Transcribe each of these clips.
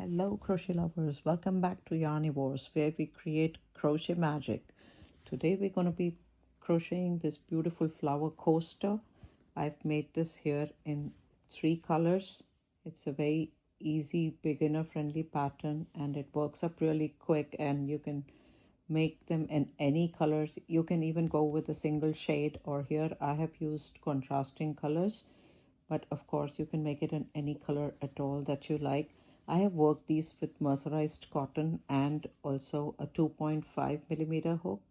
Hello, crochet lovers. Welcome back to Yarnivores, where we create crochet magic. Today, we're going to be crocheting this beautiful flower coaster. I've made this here in 3 colors. It's a very easy, beginner friendly pattern, and it works up really quick. And you can make them in any colors. You can even go with a single shade, or here I have used contrasting colors, but of course you can make it in any color at all that you like. I have worked these with mercerized cotton and also a 2.5 millimeter hook.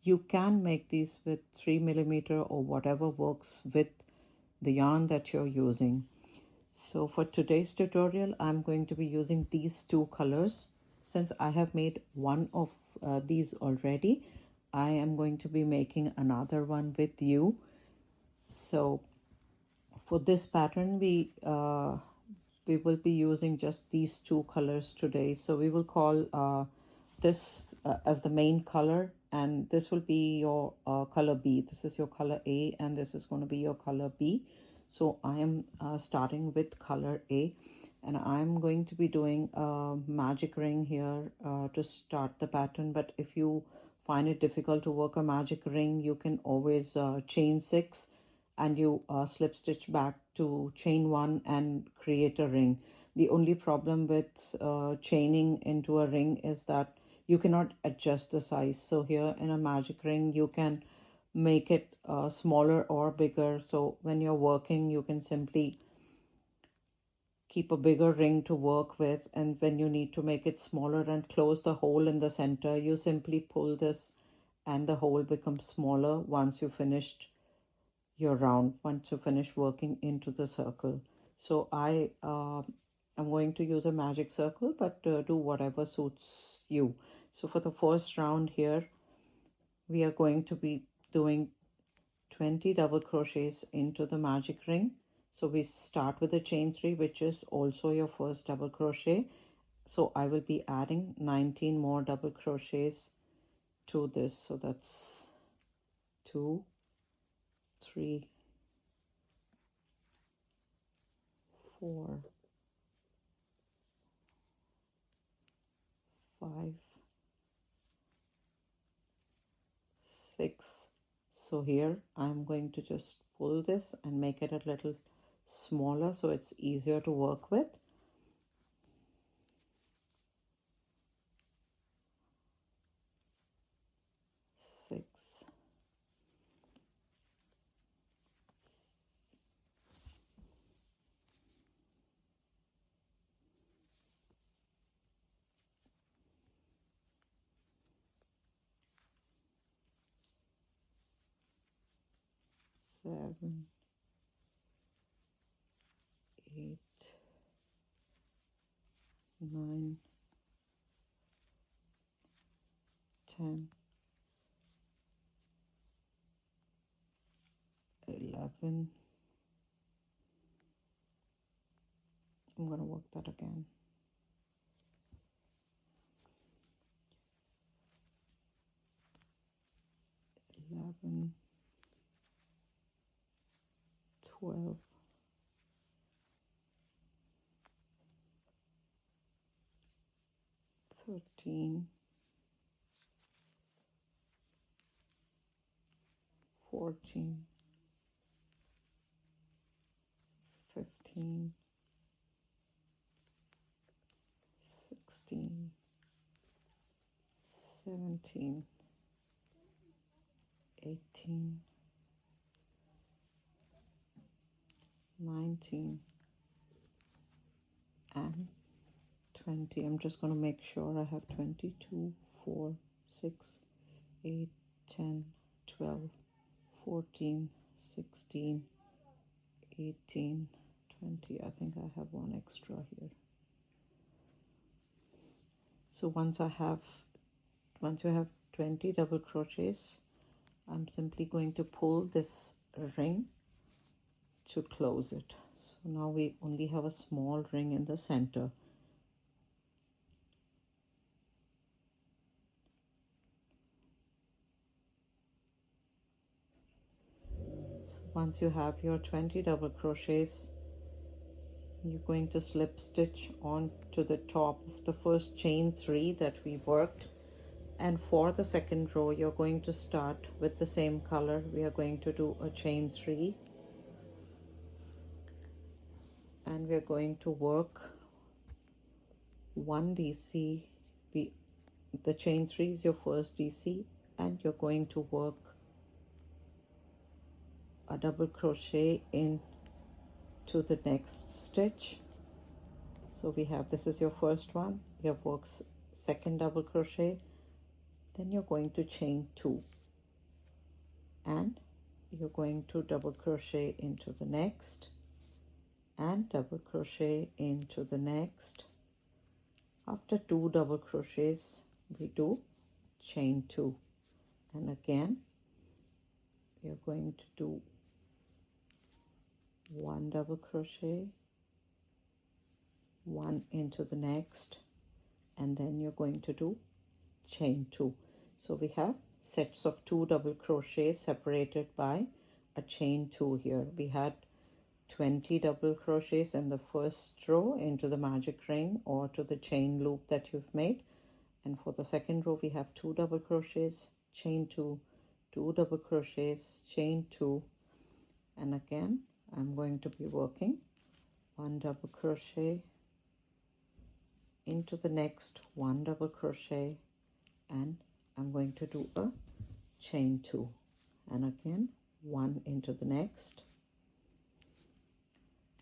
You can make these with 3 millimeter or whatever works with the yarn that you're using. So for today's tutorial, I'm going to be using these 2 colors. Since I have made one of these already, I am going to be making another one with you. So for this pattern, we will be using just these 2 colors today. So we will call this as the main color, and this will be your color B. This is your color A, and this is going to be your color B. So I am starting with color A, and I'm going to be doing a magic ring here to start the pattern. But if you find it difficult to work a magic ring, you can always chain 6 and you slip stitch back to chain 1 and create a ring. The only problem with chaining into a ring is that you cannot adjust the size. So here in a magic ring, you can make it smaller or bigger. So when you're working, you can simply keep a bigger ring to work with, and when you need to make it smaller and close the hole in the center, you simply pull this and the hole becomes smaller once you finished your round, once you finish working into the circle. So I am going to use a magic circle, but do whatever suits you. So for the first round here, we are going to be doing 20 double crochets into the magic ring. So we start with a chain 3, which is also your first double crochet. So I will be adding 19 more double crochets to this. So that's 2, 3, 4, 5, 6. So here I'm going to just pull this and make it a little smaller so it's easier to work with. 6, 7, 8, 9, 10, 11. I'm going to work that again. 11, 12, 13, 14, 15, 16, 17, 18, 19, and 20. I'm just going to make sure I have 22, 4, 6, 8, 10, 12, 14, 16, 18, 20. I think I have one extra here. So once you have 20 double crochets, I'm simply going to pull this ring to close it. So now we only have a small ring in the center. So once you have your 20 double crochets, you're going to slip stitch on to the top of the first chain 3 that we worked, and for the second row you're going to start with the same color. We are going to do a chain 3 and we're going to work 1 DC. The chain 3 is your first DC, and you're going to work a double crochet into the next stitch. So we have, this is your first one, you have worked second double crochet, then you're going to chain 2 and you're going to double crochet into the next and double crochet into the next. After 2 double crochets we do chain 2, and again you're going to do 1 double crochet, 1 into the next, and then you're going to do chain 2. So we have sets of 2 double crochets separated by a chain 2 here. We had 20 double crochets in the first row into the magic ring or to the chain loop that you've made, and for the second row we have 2 double crochets, chain 2, 2 double crochets, chain 2, and again I'm going to be working 1 double crochet into the next, 1 double crochet, and I'm going to do a chain 2, and again 1 into the next,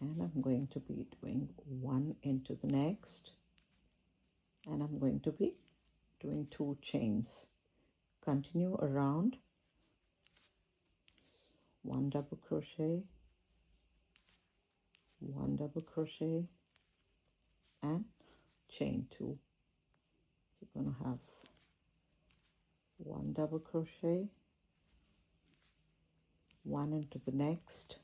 and I'm going to be doing 1 into the next, and I'm going to be doing 2 chains. Continue around, 1 double crochet, 1 double crochet, and chain 2. You're going to have 1 double crochet, 1 into the next,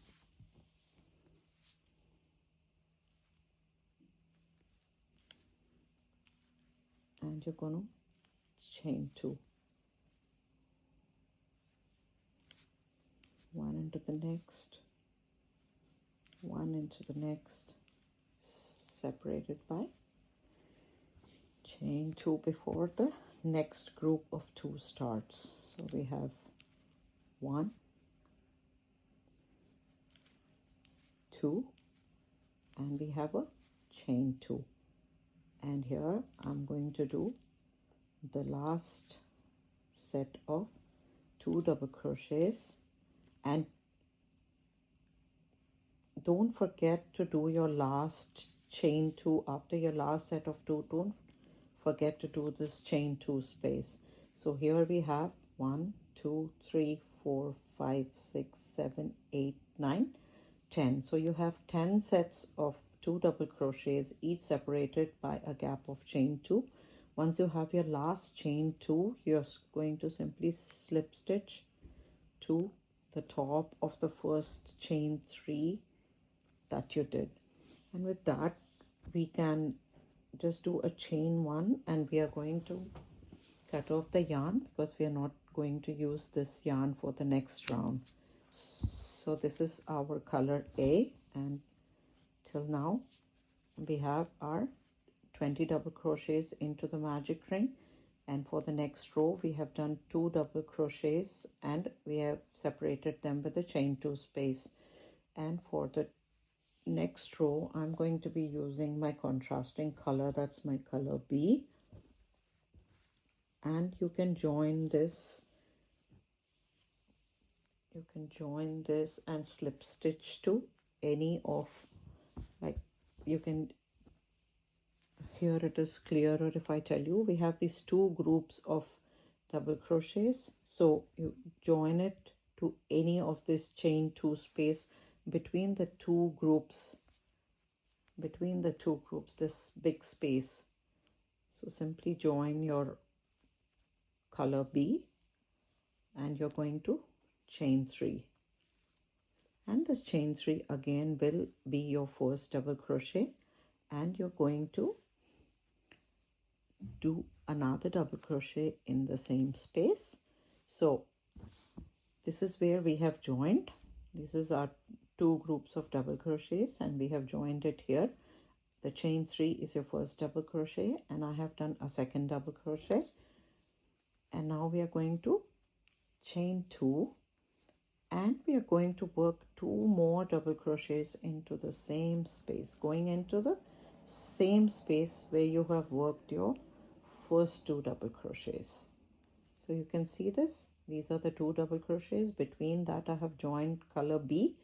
and you're going to chain 2, 1 into the next, 1 into the next, separated by chain 2 before the next group of 2 starts. So we have 1, 2, and we have a chain 2, and here I'm going to do the last set of 2 double crochets, and don't forget to do your last chain 2 after your last set of 2. Don't forget to do this chain 2 space. So here we have 1, 2, 3, 4, 5, 6, 7, 8, 9, 10. So you have 10 sets of 2 double crochets, each separated by a gap of chain 2. Once you have your last chain 2, you're going to simply slip stitch to the top of the first chain 3 that you did, and with that we can just do a chain 1, and we are going to cut off the yarn because we are not going to use this yarn for the next round. So this is our color A, and till now we have our 20 double crochets into the magic ring, and for the next row we have done 2 double crochets and we have separated them with a chain 2 space. And for the next row I'm going to be using my contrasting color, that's my color B, and you can join this and slip stitch to any of, like, you can, here it is clearer if I tell you we have these 2 groups of double crochets, so you join it to any of this chain 2 space between the 2 groups, this big space. So simply join your color B and you're going to chain 3, and this chain 3 again will be your first double crochet, and you're going to do another double crochet in the same space. So this is where we have joined. This is our two groups of double crochets and we have joined it here. The chain 3 is your first double crochet and I have done a second double crochet, and now we are going to chain 2 and we are going to work 2 more double crochets into the same space, going into the same space where you have worked your first 2 double crochets. So you can see this, these are the 2 double crochets. Between that I have joined color B,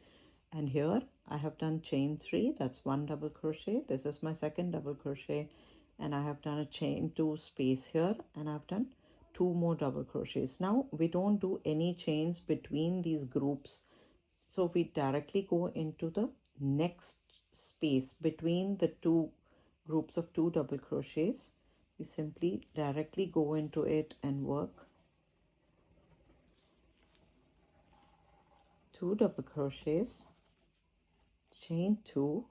and here I have done chain 3, that's 1 double crochet. This is my second double crochet, and I have done a chain 2 space here, and I've done 2 more double crochets. Now we don't do any chains between these groups, so we directly go into the next space between the 2 groups of 2 double crochets. We simply directly go into it and work 2 double crochets, chain 2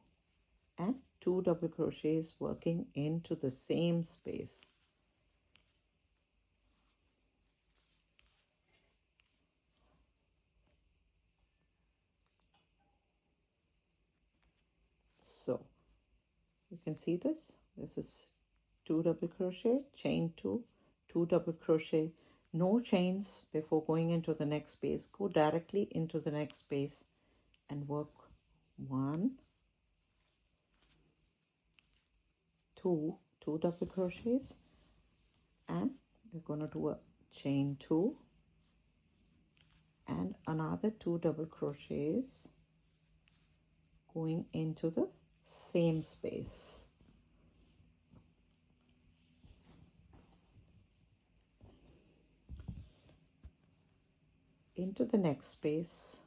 and 2 double crochets, working into the same space. So you can see this is 2 double crochet, chain 2, 2 double crochet, no chains before going into the next space. Go directly into the next space and work 1, 2, 2 double crochets, and we're going to do a chain 2 and another 2 double crochets going into the same space. Into the next space,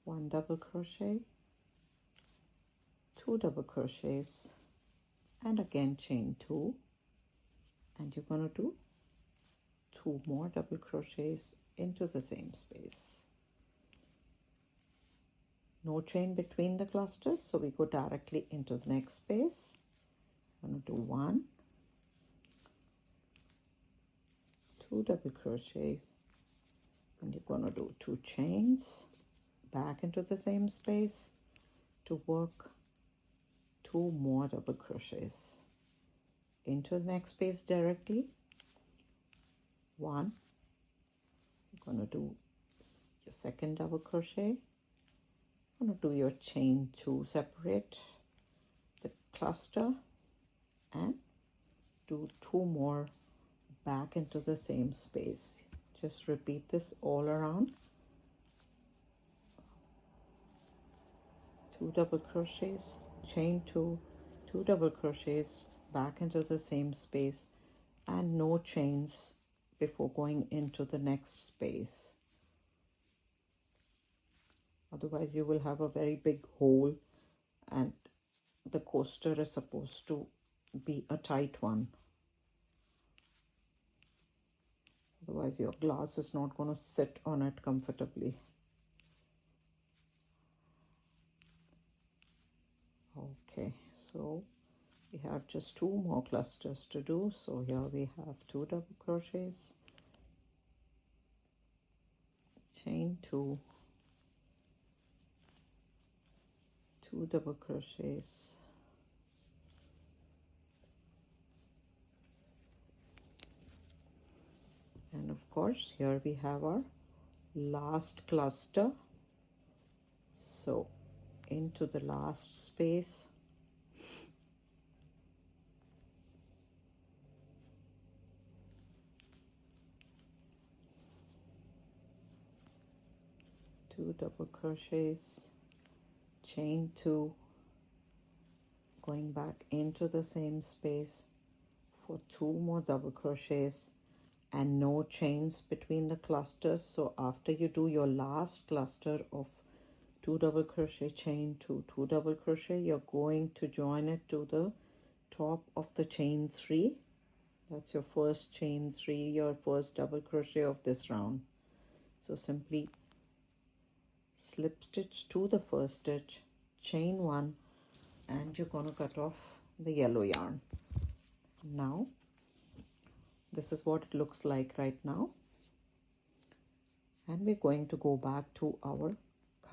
1 double crochet, 2 double crochets, and again chain 2, and you're going to do 2 more double crochets into the same space. No chain between the clusters, so we go directly into the next space. I'm going to do 1, 2 double crochets, and you're going to do 2 chains back into the same space to work 2 more double crochets into the next space directly. 1, you're going to do your second double crochet. I'm going to do your chain 2, separate the cluster and do 2 more back into the same space. Just repeat this all around. 2 double crochets, chain 2, 2 double crochets back into the same space, and no chains before going into the next space. Otherwise you will have a very big hole and the coaster is supposed to be a tight one. Otherwise your glass is not going to sit on it comfortably. Okay, so we have just 2 more clusters to do. So here we have 2 double crochets, chain 2, 2 double crochets, and of course here we have our last cluster. So into the last space, two double crochets, chain 2, going back into the same space for 2 more double crochets, and no chains between the clusters. So after you do your last cluster of 2 double crochet, chain 2, 2 double crochet, you're going to join it to the top of the chain 3. That's your first chain 3, your first double crochet of this round. So simply slip stitch to the first stitch, chain 1, and you're going to cut off the yellow yarn. Now this is what it looks like right now, and we're going to go back to our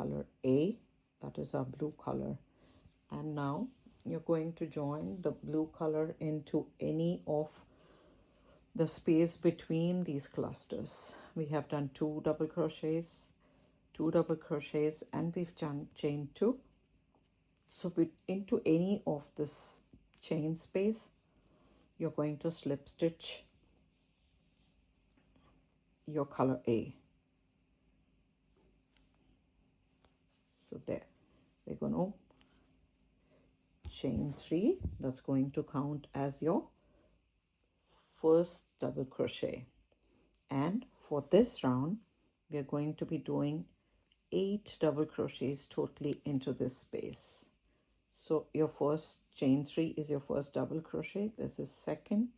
color A, that is our blue color. And now you're going to join the blue color into any of the space between these clusters. We have done 2 double crochets, 2 double crochets, and we've chained 2. So into any of this chain space, you're going to slip stitch your color A. So there, we're going to chain 3. That's going to count as your first double crochet. And for this round, we are going to be doing 8 double crochets totally into this space. So your first chain 3 is your first double crochet. This is second,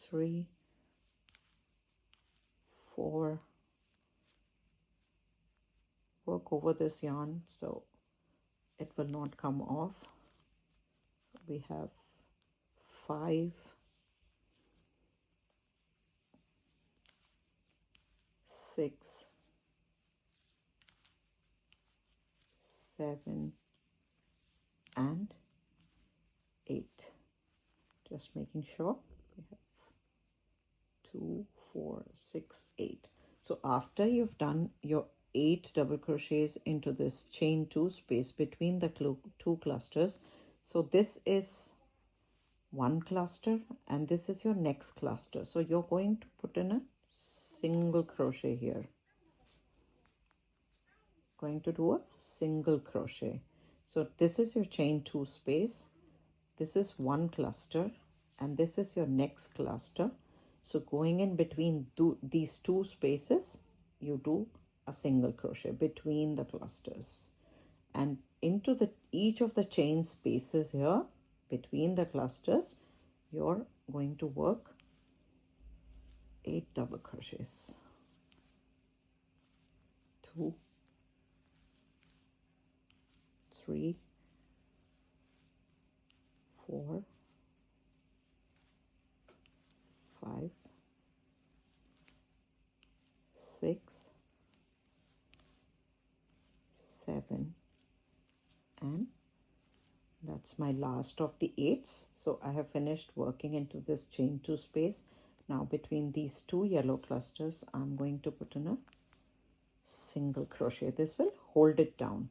3, 4. Work over this yarn so it will not come off. We have 5, 6, 7, and 8. Just making sure we have 2, 4, 6, 8. So after you've done your 8 double crochets into this chain 2 space between the 2 clusters, so this is one cluster and this is your next cluster. So you're going to put in a single crochet here. Going to do a single crochet. So this is your chain 2 space. This is one cluster and this is your next cluster. So going in between these 2 spaces, you do a single crochet between the clusters, and into each of the chain spaces here between the clusters, you're going to work 8 double crochets. 2, 3, 4, 5, 6, 7, and that's my last of the 8s. So I have finished working into this chain 2 space. Now between these 2 yellow clusters, I'm going to put in a single crochet. This will hold it down.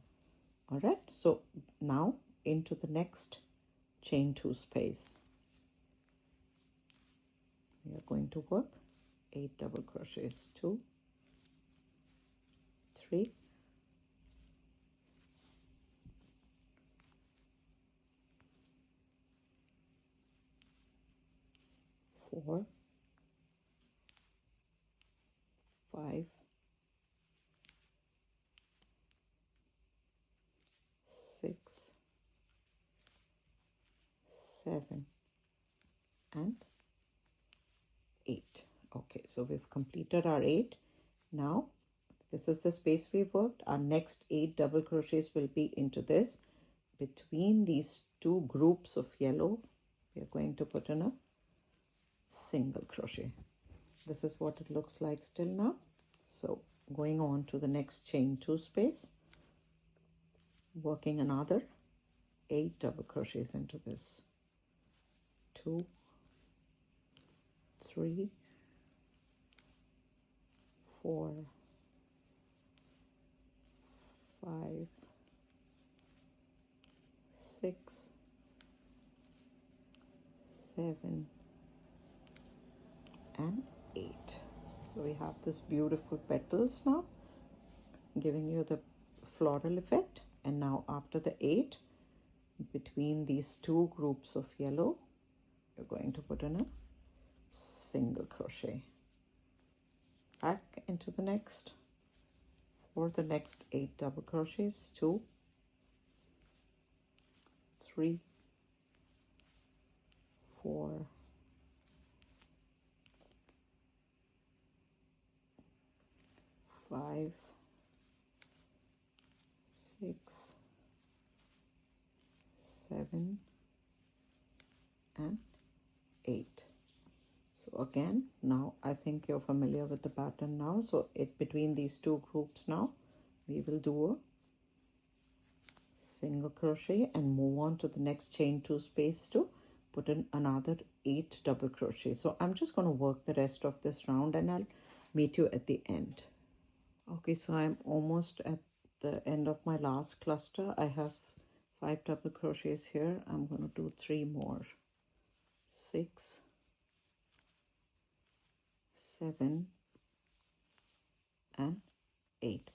All right, so now into the next chain 2 space, we are going to work 8 double crochets. 2, 3, 4, 5, 6, 7, and 8. Okay, so we've completed our 8. Now this is the space we worked. Our next 8 double crochets will be into this. Between these 2 groups of yellow, we are going to put in a single crochet. This is what it looks like still now. So going on to the next chain 2 space, working another 8 double crochets into this. 2, 3, 4, 5, 6, 7, and 8. So we have this beautiful petals now, giving you the floral effect. And now after the 8, between these 2 groups of yellow, you're going to put in a single crochet. Back into the next for the next 8 double crochets. 2, 3, 4, 5, 6, 7, and 8. So again, now I think you're familiar with the pattern now. So between these two groups now, we will do a single crochet and move on to the next chain 2 space to put in another 8 double crochet. So I'm just going to work the rest of this round and I'll meet you at the end. Okay, so I'm almost at the end of my last cluster. I have 5 double crochets here. I'm going to do 3 more. 6, 7 and 8.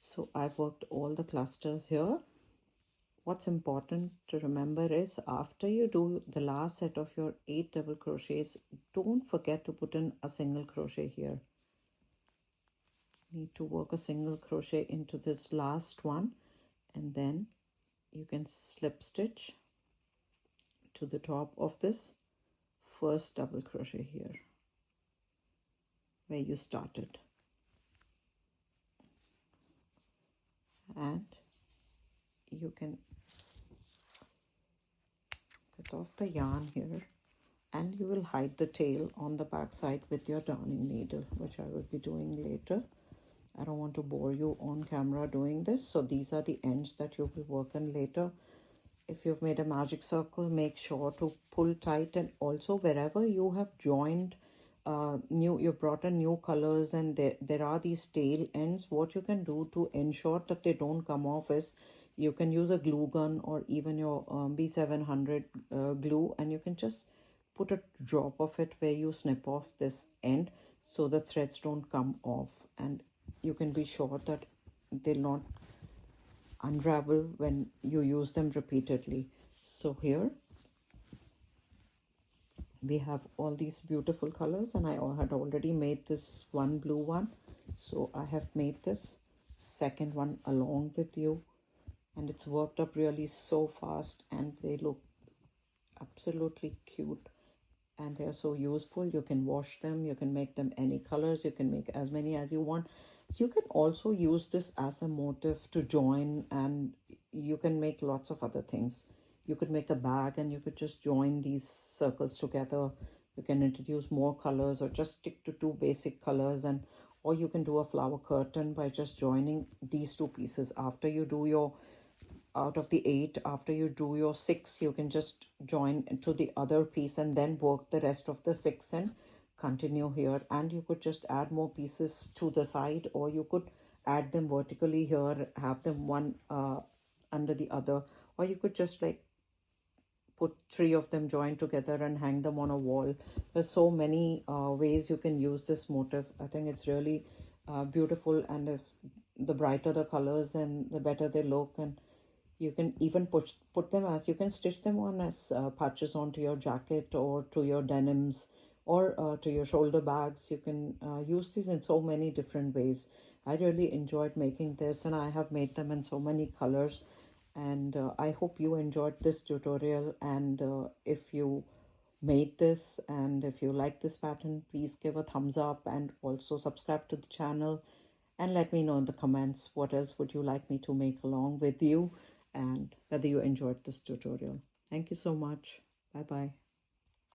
So I've worked all the clusters here. What's important to remember is after you do the last set of your 8 double crochets, don't forget to put in a single crochet here. Need to work a single crochet into this last one, and then you can slip stitch to the top of this first double crochet here where you started, and you can cut off the yarn here, and you will hide the tail on the back side with your darning needle, which I will be doing later. I don't want to bore you on camera doing this, so these are the ends that you will work on later. If you've made a magic circle, make sure to pull tight, and also wherever you have joined you brought in new colors and there are these tail ends, what you can do to ensure that they don't come off is you can use a glue gun or even your B700 glue, and you can just put a drop of it where you snip off this end so the threads don't come off, and you can be sure that they'll not unravel when you use them repeatedly. So here we have all these beautiful colors, and I had already made this one blue one, so I have made this second one along with you, and it's worked up really so fast and they look absolutely cute and they're so useful. You can wash them, you can make them any colors, you can make as many as you want. You can also use this as a motif to join, and you can make lots of other things. You could make a bag and you could just join these circles together. You can introduce more colors or just stick to 2 basic colors, and or you can do a flower curtain by just joining these 2 pieces. After you do your out of the 8, after you do your 6, you can just join to the other piece and then work the rest of the 6 and continue here. And you could just add more pieces to the side, or you could add them vertically here, have them one under the other, or you could just like put 3 of them joined together and hang them on a wall. There's so many ways you can use this motif. I think it's really beautiful, and if the brighter the colors and the better they look, and you can even put them as, you can stitch them on as patches onto your jacket or to your denims or to your shoulder bags. You can use these in so many different ways. I really enjoyed making this, and I have made them in so many colors, and I hope you enjoyed this tutorial. And if you made this and if you like this pattern, please give a thumbs up and also subscribe to the channel, and let me know in the comments what else would you like me to make along with you and whether you enjoyed this tutorial. Thank you so much. Bye bye.